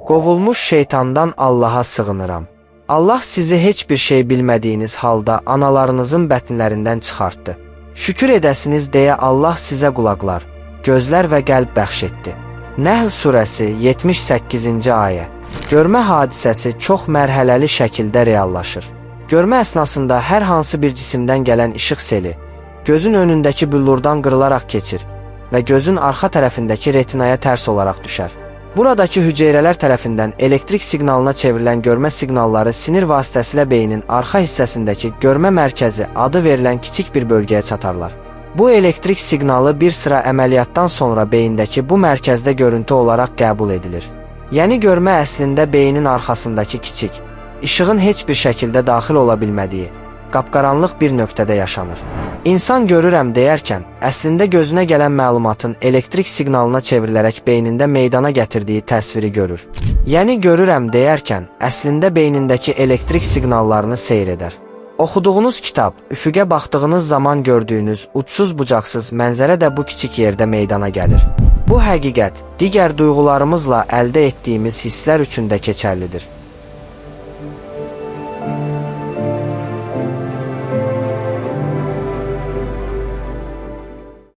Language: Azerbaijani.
Qovulmuş şeytandan Allaha sığınıram. Allah sizi heç bir şey bilmədiyiniz halda analarınızın bətnlərindən çıxartdı. Şükür edəsiniz deyə Allah sizə qulaqlar, gözlər və qəlb bəxş etdi. Nəhl surəsi 78-ci ayə. Görmə hadisəsi çox mərhələli şəkildə reallaşır. Görmə əsnasında hər hansı bir cisimdən gələn işıq seli gözün önündəki büllurdan qırılaraq keçir və gözün arxa tərəfindəki retinaya tərs olaraq düşər. Buradakı hüceyrələr tərəfindən elektrik siqnalına çevrilən görmə siqnalları sinir vasitəsilə beynin arxa hissəsindəki görmə mərkəzi adı verilən kiçik bir bölgəyə çatarlar. Bu elektrik siqnalı bir sıra əməliyyatdan sonra beyindəki bu mərkəzdə görüntü olaraq qəbul edilir. Yəni görmə əslində beynin arxasındakı kiçik, işığın heç bir şəkildə daxil ola bilmədiyi, qapqaranlıq bir nöqtədə yaşanır. İnsan görürəm deyərkən, əslində gözünə gələn məlumatın elektrik siqnalına çevrilərək beynində meydana gətirdiyi təsviri görür. Yəni görürəm deyərkən, əslində beynindəki elektrik siqnallarını seyr edər. Oxuduğunuz kitab, üfüqə baxdığınız zaman gördüyünüz uçsuz-bucaqsız mənzərə də bu kiçik yerdə meydana gəlir. Bu həqiqət, digər duyğularımızla əldə etdiyimiz hisslər üçün də keçərlidir.